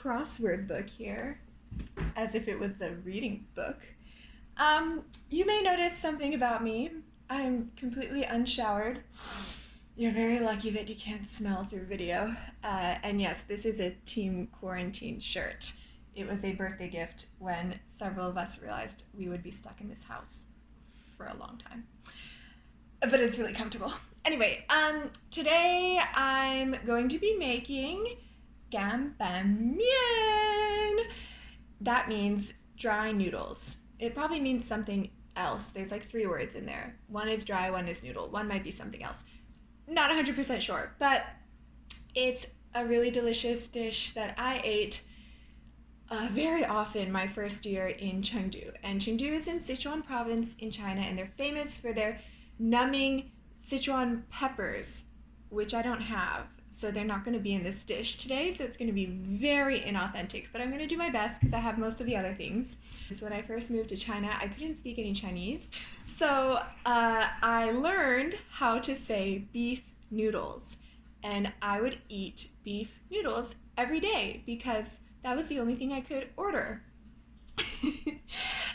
crossword book here, as if it was a reading book. You may notice something about me. I'm completely unshowered. You're very lucky that you can't smell through video. And yes, this is a Team Quarantine shirt. It was a birthday gift when several of us realized we would be stuck in this house for a long time. But it's really comfortable. Anyway, today I'm going to be making Ganban Mian. That means dry noodles. It probably means something else. There's like 3 words in there. One is dry, one is noodle. One might be something else. Not 100% sure, but it's a really delicious dish that I ate very often my first year in Chengdu. And Chengdu is in Sichuan province in China, and they're famous for their numbing Sichuan peppers, which I don't have. So they're not going to be in this dish today, so it's going to be very inauthentic, but I'm going to do my best because I have most of the other things. So when I first moved to China, I couldn't speak any Chinese, so I learned how to say beef noodles, and I would eat beef noodles every day because that was the only thing I could order.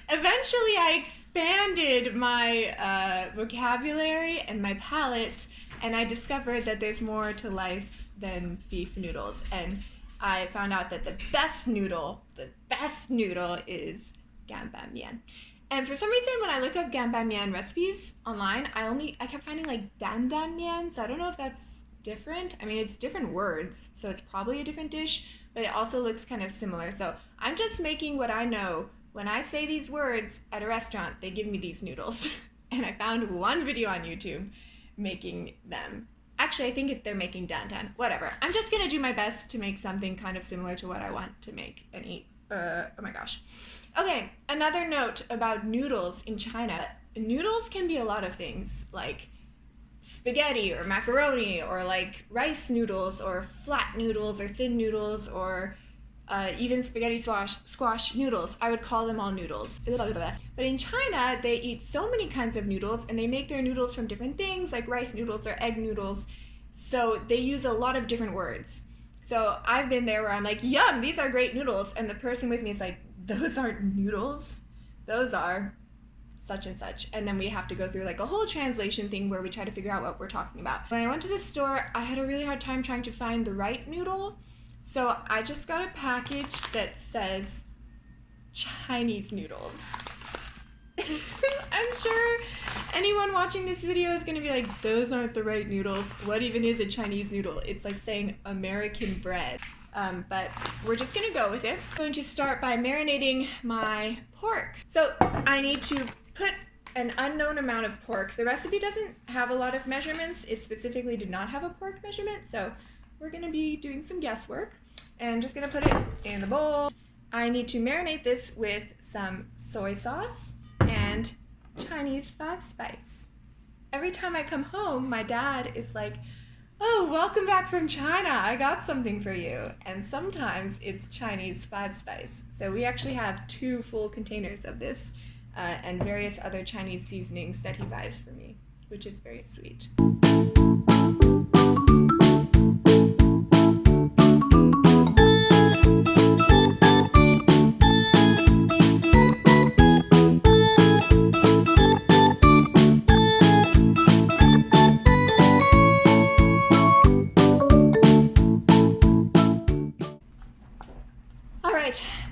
Eventually, I expanded my vocabulary and my palate, and I discovered that there's more to life than beef noodles. And I found out that the best noodle is Ganban Mian. And for some reason, when I look up Ganban Mian recipes online, I kept finding like Dandan Mian, so I don't know if that's different. I mean, it's different words, so it's probably a different dish, but it also looks kind of similar. So I'm just making what I know. When I say these words at a restaurant, they give me these noodles. And I found one video on YouTube making them. Actually, I think they're making dandan. Whatever. I'm just gonna do my best to make something kind of similar to what I want to make and eat. Oh my gosh. Okay, another note about noodles in China. Noodles can be a lot of things, like spaghetti or macaroni, or like rice noodles or flat noodles or thin noodles, or even spaghetti squash noodles. I would call them all noodles. But in China, they eat so many kinds of noodles, and they make their noodles from different things, like rice noodles or egg noodles. So they use a lot of different words. So I've been there where I'm like, yum, these are great noodles. And the person with me is like, those aren't noodles. Those are such and such. And then we have to go through like a whole translation thing where we try to figure out what we're talking about. When I went to the store, I had a really hard time trying to find the right noodle. So I just got a package that says Chinese noodles. I'm sure anyone watching this video is going to be like, those aren't the right noodles. What even is a Chinese noodle? It's like saying American bread. But we're just going to go with it. I'm going to start by marinating my pork. So I need to put an unknown amount of pork. The recipe doesn't have a lot of measurements. It specifically did not have a pork measurement, so we're going to be doing some guesswork. And I'm just going to put it in the bowl. I need to marinate this with some soy sauce and Chinese 5-spice. Every time I come home, my dad is like, oh, welcome back from China. I got something for you. And sometimes it's Chinese 5-spice. So we actually have 2 full containers of this and various other Chinese seasonings that he buys for me, which is very sweet.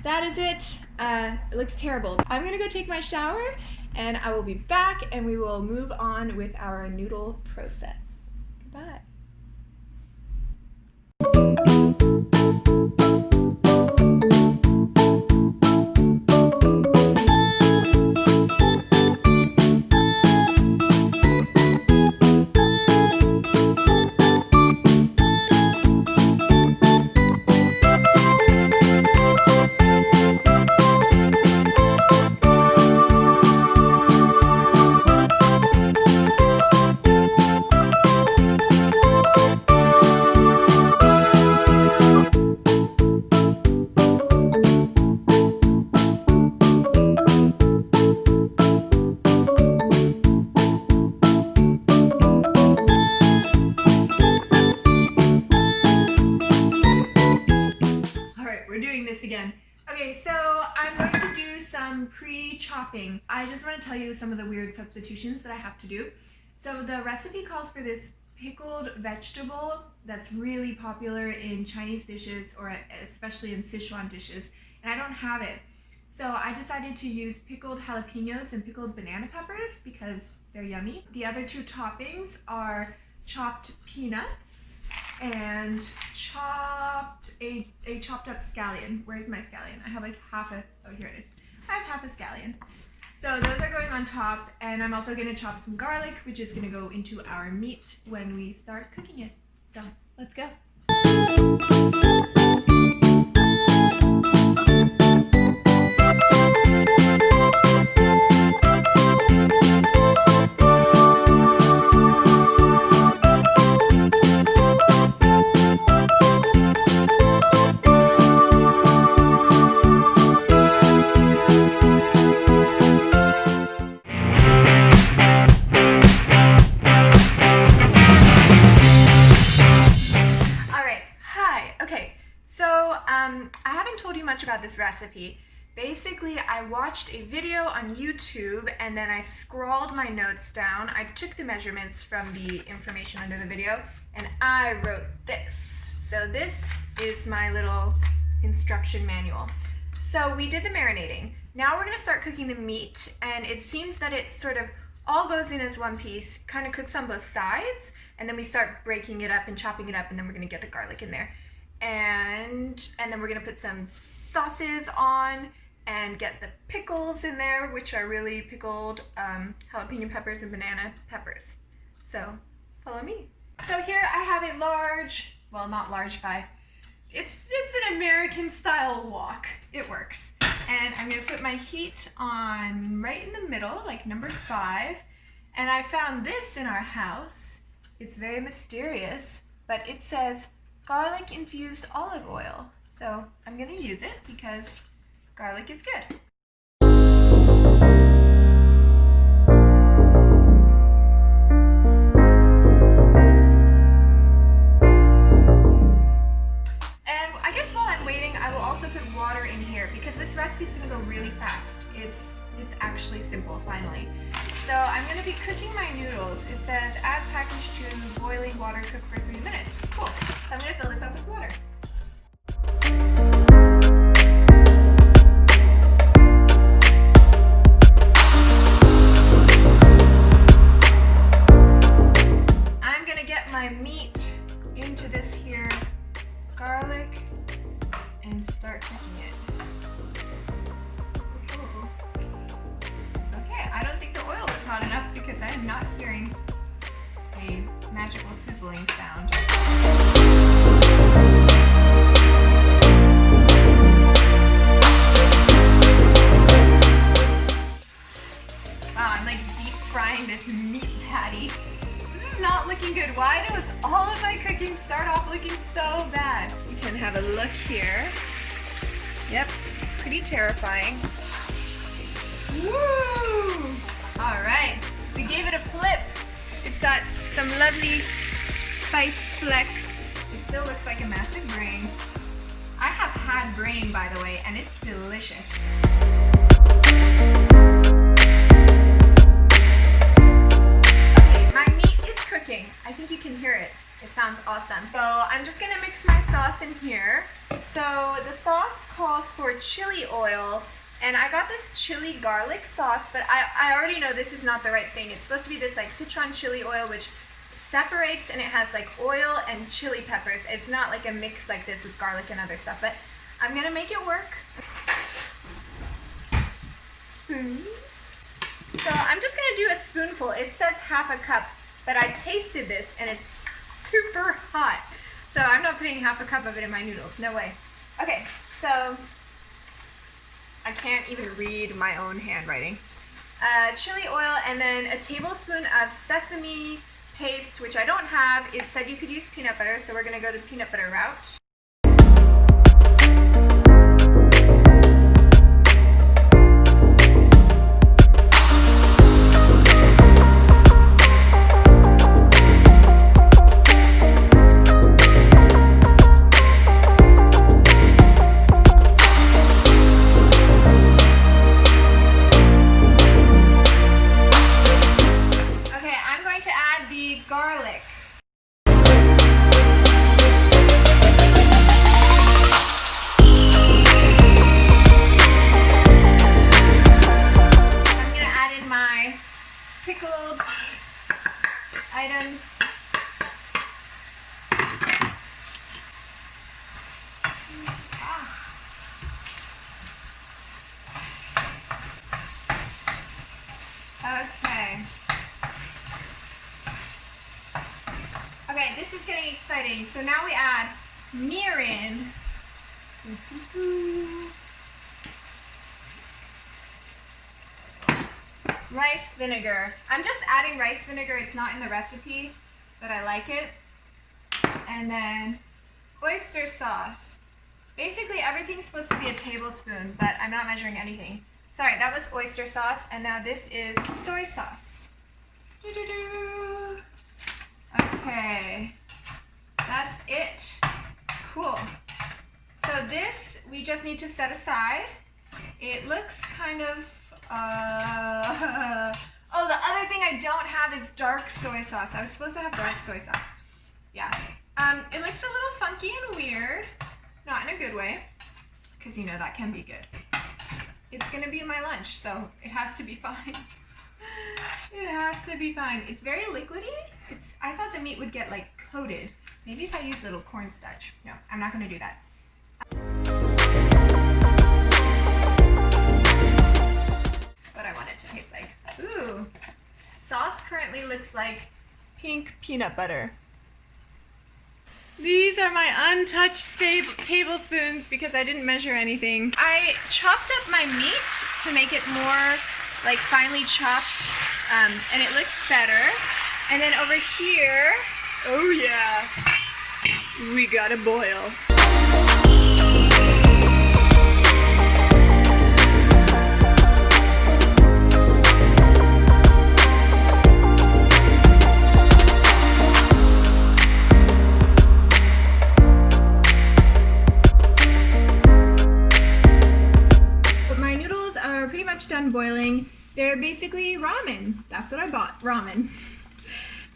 That is it. It looks terrible. I'm gonna go take my shower and I will be back and we will move on with our noodle process. Goodbye. chopping, I just want to tell you some of the weird substitutions that I have to do. So the recipe calls for this pickled vegetable that's really popular in Chinese dishes, or especially in Sichuan dishes, and I don't have it. So I decided to use pickled jalapenos and pickled banana peppers because they're yummy. The other two toppings are chopped peanuts and a chopped up scallion. Where's my scallion? I have like half a, oh here it is. I have half a scallion. So those are going on top, and I'm also gonna chop some garlic, which is gonna go into our meat when we start cooking it. So let's go. I haven't told you much about this recipe. Basically, I watched a video on YouTube and then I scrawled my notes down. I took the measurements from the information under the video and I wrote this. So this is my little instruction manual. So we did the marinating. Now we're gonna start cooking the meat, and it seems that it sort of all goes in as one piece, kind of cooks on both sides, and then we start breaking it up and chopping it up, and then we're gonna get the garlic in there. And then we're gonna put some sauces on and get the pickles in there, which are really pickled jalapeno peppers and banana peppers. So follow me. So here I have a large, well not large 5, it's an American style wok. It works. And I'm gonna put my heat on right in the middle, like number 5. And I found this in our house. It's very mysterious, but it says garlic infused olive oil. So I'm gonna use it because garlic is good. And I guess while I'm waiting, I will also put water in here because this recipe is gonna go really fast. It's actually simple, finally. So I'm gonna be cooking my noodles. It says add package to boiling water, cook for 3 minutes. Cool. So I'm gonna fill this up with water. I'm gonna get my meat into this here garlic and start cooking it. I don't think the oil is hot enough because I am not hearing a magical sizzling sound. Wow, I'm like deep frying this meat patty. This is not looking good. Why does all of my cooking start off looking so bad? You can have a look here. Yep, pretty terrifying. Woo! All right, we gave it a flip. It's got some lovely spice flecks. It still looks like a massive brain. I have had brain, by the way, and it's delicious. Okay, my meat is cooking. I think you can hear it. It sounds awesome. So I'm just gonna mix my sauce in here. So the sauce calls for chili oil. And I got this chili garlic sauce, but I already know this is not the right thing. It's supposed to be this like Sichuan chili oil, which separates and it has like oil and chili peppers. It's not like a mix like this with garlic and other stuff, but I'm gonna make it work. Spoons. So I'm just gonna do a spoonful. It says half a cup, but I tasted this and it's super hot. So I'm not putting half a cup of it in my noodles, no way. Okay, so I can't even read my own handwriting. Chili oil, and then a tablespoon of sesame paste, which I don't have. It said you could use peanut butter, so we're gonna go the peanut butter route. Okay. Okay, this is getting exciting. So now we add mirin. Rice vinegar. I'm just adding rice vinegar. It's not in the recipe, but I like it. And then oyster sauce. Basically everything's supposed to be a tablespoon, but I'm not measuring anything. Sorry, that was oyster sauce, and now this is soy sauce. Doo-doo-doo. Okay, that's it. Cool. So this we just need to set aside. It looks kind of, oh, the other thing I don't have is dark soy sauce. I was supposed to have dark soy sauce. Yeah. It looks a little funky and weird. Not in a good way, because you know that can be good. It's gonna be my lunch, so it has to be fine. It has to be fine. It's very liquidy. I thought the meat would get like coated. Maybe if I use a little cornstarch. No, I'm not gonna do that. What I want it to taste like. Ooh, sauce currently looks like pink peanut butter. These are my untouched tablespoons because I didn't measure anything. I chopped up my meat to make it more like finely chopped, and it looks better. And then over here, oh yeah, we got a boil. Done boiling. They're basically ramen. That's what I bought, ramen.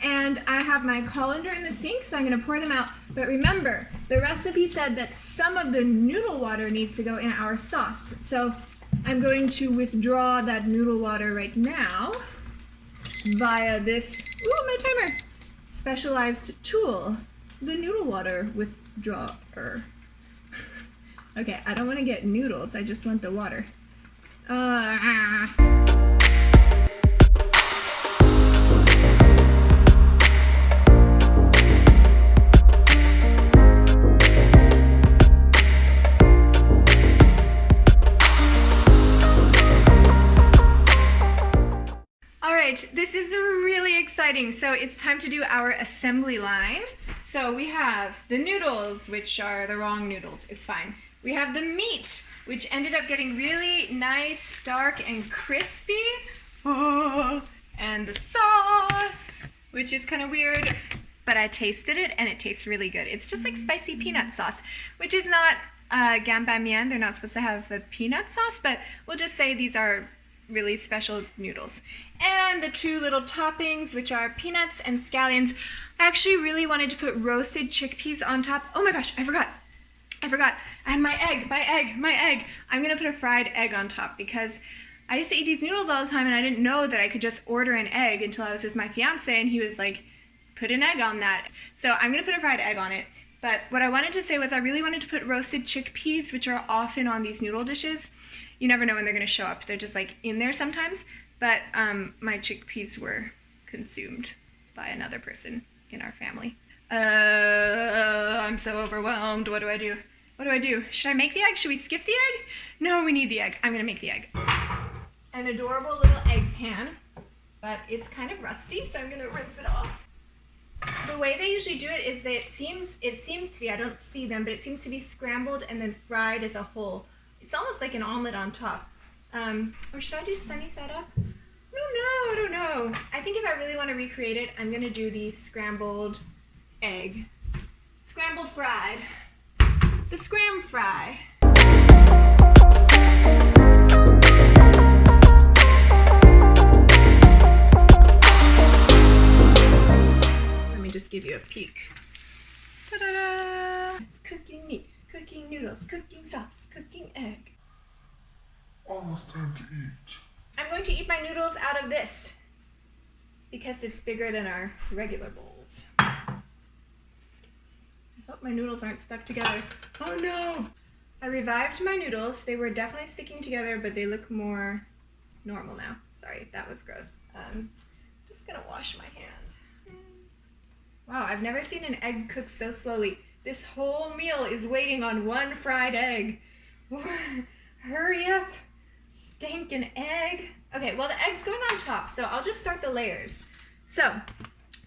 And I have my colander in the sink, so I'm going to pour them out. But remember, the recipe said that some of the noodle water needs to go in our sauce. So I'm going to withdraw that noodle water right now via this, ooh, my timer, specialized tool, the noodle water withdrawer. Okay, I don't want to get noodles, I just want the water. Alright, this is really exciting. So it's time to do our assembly line. So we have the noodles, which are the wrong noodles. It's fine. We have the meat, which ended up getting really nice, dark, and crispy. Oh, and the sauce, which is kind of weird, but I tasted it and it tastes really good. It's just like spicy peanut sauce, which is not Ganban Mian. They're not supposed to have a peanut sauce, but we'll just say these are really special noodles. And the two little toppings, which are peanuts and scallions. I actually really wanted to put roasted chickpeas on top. Oh my gosh, I forgot. And my egg. I'm gonna put a fried egg on top because I used to eat these noodles all the time and I didn't know that I could just order an egg until I was with my fiance and he was like, put an egg on that. So I'm gonna put a fried egg on it. But what I wanted to say was I really wanted to put roasted chickpeas, which are often on these noodle dishes. You never know when they're gonna show up. They're just like in there sometimes. But my chickpeas were consumed by another person in our family. I'm so overwhelmed. What do I do? Should I make the egg? Should we skip the egg? No, we need the egg. I'm gonna make the egg. An adorable little egg pan, but it's kind of rusty, so I'm gonna rinse it off. The way they usually do it is that it seems to be, I don't see them, but it seems to be scrambled and then fried as a whole. It's almost like an omelet on top. Or should I do sunny side up? I don't know. I think if I really want to recreate it, I'm gonna do the scrambled egg. Scrambled fried. The scram fry. Let me just give you a peek. Ta-da! It's cooking meat, cooking noodles, cooking sauce, cooking egg. Almost time to eat. I'm going to eat my noodles out of this because it's bigger than our regular bowls. I hope my noodles aren't stuck together. Oh no! I revived my noodles. They were definitely sticking together, but they look more normal now. Sorry. sorry, that was gross. Just gonna wash my hand. Wow, I've never seen an egg cook so slowly. This whole meal is waiting on one fried egg. Hurry up, stinking egg. Okay, well the egg's going on top, so I'll just start the layers. So,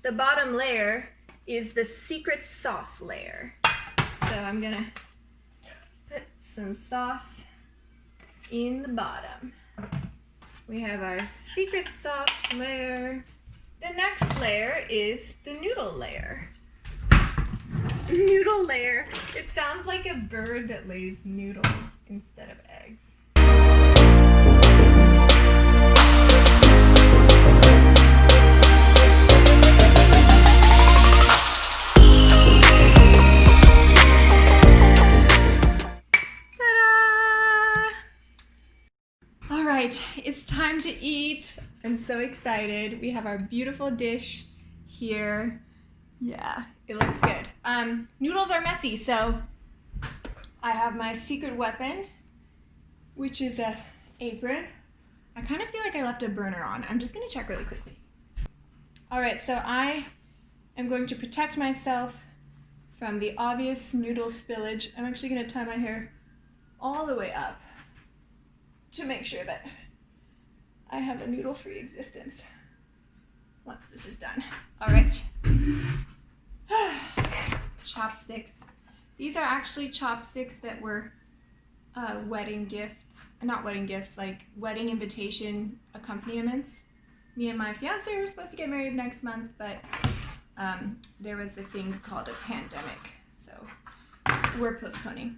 the bottom layer is the secret sauce layer. So I'm gonna put some sauce in the bottom. We have our secret sauce layer. The next layer is the noodle layer. Noodle layer. It sounds like a bird that lays noodles instead of eggs. All right, it's time to eat. I'm so excited. We have our beautiful dish here. Yeah, it looks good. Noodles are messy, so I have my secret weapon, which is a apron. I kind of feel like I left a burner on. I'm just gonna check really quickly. All right, so I am going to protect myself from the obvious noodle spillage. I'm actually gonna tie my hair all the way up to make sure that I have a noodle-free existence once this is done. All right. Chopsticks. These are actually chopsticks that were wedding gifts. Not wedding gifts, like wedding invitation accompaniments. Me and my fiance were supposed to get married next month, but there was a thing called a pandemic, so we're postponing.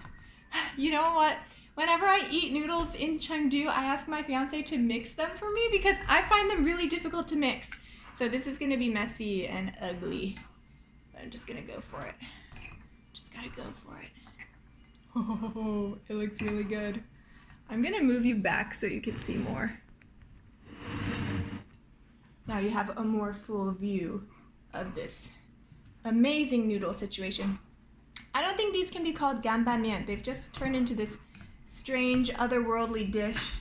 You know what? Whenever I eat noodles in Chengdu, I ask my fiance to mix them for me because I find them really difficult to mix. So this is gonna be messy and ugly, but I'm just gonna go for it. Just gotta go for it. Oh, it looks really good. I'm gonna move you back so you can see more. Now you have a more full view of this amazing noodle situation. I don't think these can be called Ganban Mian. They've just turned into this strange, otherworldly dish.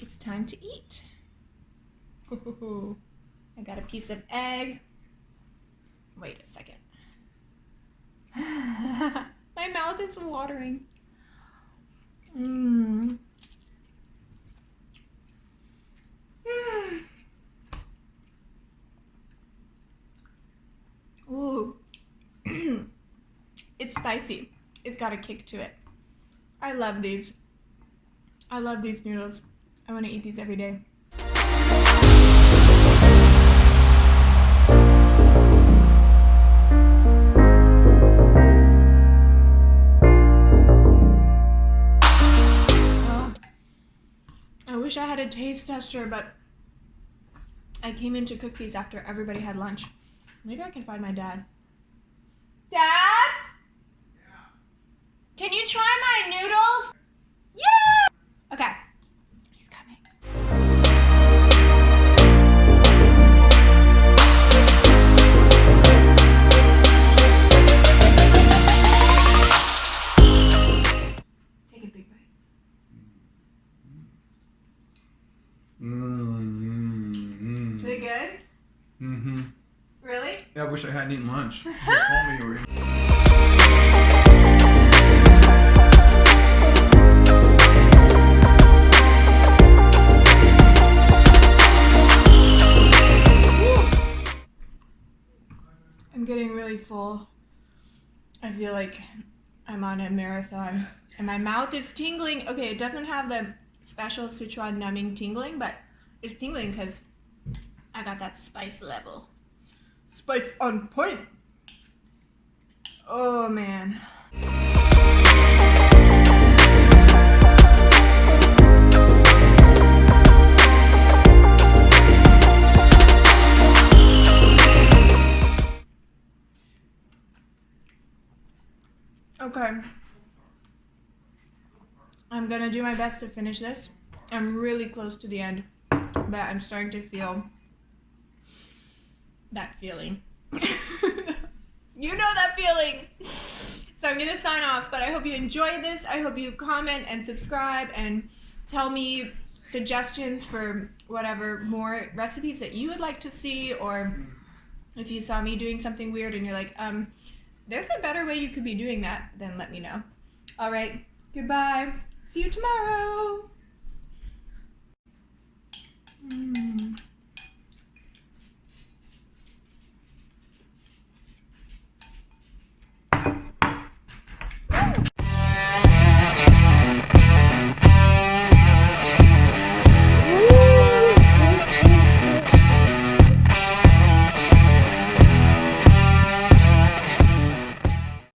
It's time to eat. I got a piece of egg. Wait a second. My mouth is watering. Ooh. It's spicy. It's got a kick to it. I love these. I love these noodles. I want to eat these every day. I wish I had a taste tester, but I came in to cook these after everybody had lunch. Maybe I can find my dad. Dad? Yeah. Can you try my noodles? Yeah! Okay. He's coming. Take a big bite. Is it good? Mm-hmm. Really? Yeah, I wish I hadn't eaten lunch. You should have told me you were eating. I'm getting really full. I feel like I'm on a marathon and my mouth is tingling. Okay, it doesn't have the special Sichuan numbing tingling, but it's tingling because I got that spice level. Spice on point. Oh man. Okay. I'm gonna do my best to finish this. I'm really close to the end, but I'm starting to feel that feeling. You know that feeling. So I'm gonna sign off, but I hope you enjoyed this. I hope you comment and subscribe and tell me suggestions for whatever more recipes that you would like to see, or if you saw me doing something weird and you're like, there's a better way you could be doing that, then let me know. All right, goodbye. See you tomorrow.